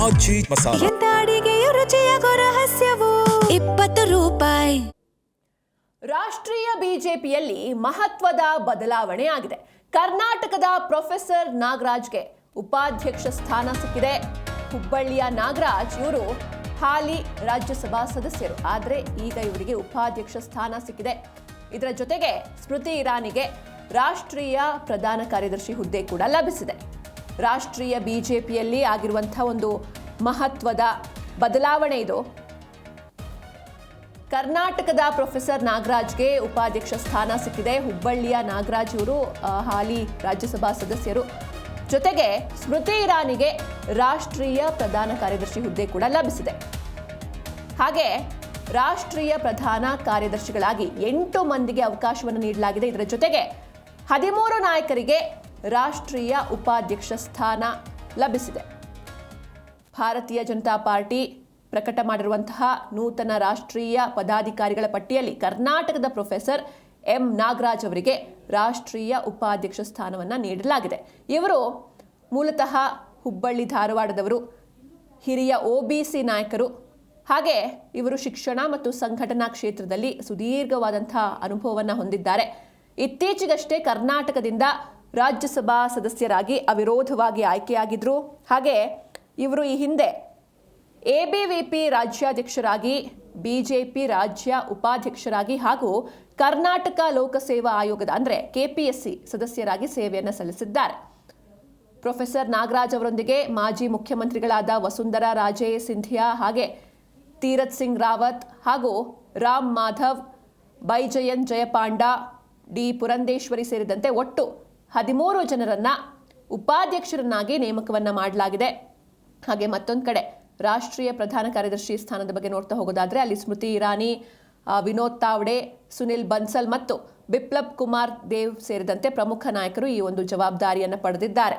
ಆಚಿ ಮಸಾಲ. ಎಂತ ಅಡಿಗೆಯ ರುಚಿಯಾಗೋ ರಹಸ್ಯವು 20 ರೂಪಾಯಿ. ರಾಷ್ಟ್ರೀಯ ಬಿಜೆಪಿಯಲ್ಲಿ ಮಹತ್ವದ ಬದಲಾವಣೆ ಆಗಿದೆ. ಕರ್ನಾಟಕದ ಪ್ರೊಫೆಸರ್ ನಾಗರಾಜ್ಗೆ ಉಪಾಧ್ಯಕ್ಷ ಸ್ಥಾನ ಸಿಕ್ಕಿದೆ. ಹುಬ್ಬಳ್ಳಿಯ ನಾಗರಾಜ್ ಇವರು ಹಾಲಿ ರಾಜ್ಯಸಭಾ ಸದಸ್ಯರು, ಆದರೆ ಈಗ ಇವರಿಗೆ ಉಪಾಧ್ಯಕ್ಷ ಸ್ಥಾನ ಸಿಕ್ಕಿದೆ. ಇದರ ಜೊತೆಗೆ ಸ್ಮೃತಿ ಇರಾನಿಗೆ ರಾಷ್ಟ್ರೀಯ ಪ್ರಧಾನ ಕಾರ್ಯದರ್ಶಿ ಹುದ್ದೆ ಕೂಡ ಲಭಿಸಿದೆ. ರಾಷ್ಟ್ರೀಯ ಬಿಜೆಪಿಯಲ್ಲಿ ಆಗಿರುವಂತಹ ಒಂದು ಮಹತ್ವದ ಬದಲಾವಣೆ ಇದು. ಕರ್ನಾಟಕದ ಪ್ರೊಫೆಸರ್ ನಾಗರಾಜ್ಗೆ ಉಪಾಧ್ಯಕ್ಷ ಸ್ಥಾನ ಸಿಕ್ಕಿದೆ. ಹುಬ್ಬಳ್ಳಿಯ ನಾಗರಾಜ್ ಇವರು ಹಾಲಿ ರಾಜ್ಯಸಭಾ ಸದಸ್ಯರು, ಜೊತೆಗೆ ಸ್ಮೃತಿ ಇರಾನಿಗೆ ರಾಷ್ಟ್ರೀಯ ಪ್ರಧಾನ ಕಾರ್ಯದರ್ಶಿ ಹುದ್ದೆ ಕೂಡ ಲಭಿಸಿದೆ. ಹಾಗೆ ರಾಷ್ಟ್ರೀಯ ಪ್ರಧಾನ ಕಾರ್ಯದರ್ಶಿಗಳಾಗಿ 8 ಮಂದಿಗೆ ಅವಕಾಶವನ್ನು ನೀಡಲಾಗಿದೆ. ಇದರ ಜೊತೆಗೆ 13 ನಾಯಕರಿಗೆ ರಾಷ್ಟ್ರೀಯ ಉಪಾಧ್ಯಕ್ಷ ಸ್ಥಾನ ಲಭಿಸಿದೆ. ಭಾರತೀಯ ಜನತಾ ಪಾರ್ಟಿ ಪ್ರಕಟ ಮಾಡಿರುವಂತಹ ನೂತನ ರಾಷ್ಟ್ರೀಯ ಪದಾಧಿಕಾರಿಗಳ ಪಟ್ಟಿಯಲ್ಲಿ ಕರ್ನಾಟಕದ ಪ್ರೊಫೆಸರ್ ಎಂ ನಾಗರಾಜ್ ಅವರಿಗೆ ರಾಷ್ಟ್ರೀಯ ಉಪಾಧ್ಯಕ್ಷ ಸ್ಥಾನವನ್ನು ನೀಡಲಾಗಿದೆ. ಇವರು ಮೂಲತಃ ಹುಬ್ಬಳ್ಳಿ ಧಾರವಾಡದವರು, ಹಿರಿಯ OBC ನಾಯಕರು. ಹಾಗೆ ಇವರು ಶಿಕ್ಷಣ ಮತ್ತು ಸಂಘಟನಾ ಕ್ಷೇತ್ರದಲ್ಲಿ ಸುದೀರ್ಘವಾದಂತಹ ಅನುಭವವನ್ನು ಹೊಂದಿದ್ದಾರೆ. ಇತ್ತೀಚೆಗಷ್ಟೇ ಕರ್ನಾಟಕದಿಂದ ರಾಜ್ಯಸಭಾ ಸದಸ್ಯರಾಗಿ ಅವಿರೋಧವಾಗಿ ಆಯ್ಕೆಯಾಗಿದ್ದರು. ಹಾಗೆ ಇವರು ಈ ಹಿಂದೆ ABVP ರಾಜ್ಯಾಧ್ಯಕ್ಷರಾಗಿ, ಬಿಜೆಪಿ ರಾಜ್ಯ ಉಪಾಧ್ಯಕ್ಷರಾಗಿ ಹಾಗೂ ಕರ್ನಾಟಕ ಲೋಕಸೇವಾ ಆಯೋಗದ ಅಂದರೆ KPSC ಸದಸ್ಯರಾಗಿ ಸೇವೆಯನ್ನು ಸಲ್ಲಿಸಿದ್ದಾರೆ. ಪ್ರೊಫೆಸರ್ ನಾಗರಾಜ್ ಅವರೊಂದಿಗೆ ಮಾಜಿ ಮುಖ್ಯಮಂತ್ರಿಗಳಾದ ವಸುಂಧರಾ ರಾಜೇ ಸಿಂಧಿಯಾ, ಹಾಗೆ ತೀರತ್ ಸಿಂಗ್ ರಾವತ್ ಹಾಗೂ ರಾಮ್ ಮಾಧವ್, ಬೈಜಯಂತ್ ಜಯಪಾಂಡ, ಡಿ ಪುರಂದೇಶ್ವರಿ ಸೇರಿದಂತೆ ಒಟ್ಟು 13 ಜನರನ್ನ ಉಪಾಧ್ಯಕ್ಷರನ್ನಾಗಿ ನೇಮಕವನ್ನ ಮಾಡಲಾಗಿದೆ. ಹಾಗೆ ಮತ್ತೊಂದು ಕಡೆ ರಾಷ್ಟ್ರೀಯ ಪ್ರಧಾನ ಕಾರ್ಯದರ್ಶಿ ಸ್ಥಾನದ ಬಗ್ಗೆ ನೋಡ್ತಾ ಹೋಗೋದಾದ್ರೆ ಅಲ್ಲಿ ಸ್ಮೃತಿ ಇರಾನಿ, ವಿನೋದ್ ತಾವ್ಡೆ, ಸುನಿಲ್ ಬನ್ಸಲ್ ಮತ್ತು ಬಿಪ್ಲಬ್ ಕುಮಾರ್ ದೇವ್ ಸೇರಿದಂತೆ ಪ್ರಮುಖ ನಾಯಕರು ಈ ಒಂದು ಜವಾಬ್ದಾರಿಯನ್ನು ಪಡೆದಿದ್ದಾರೆ.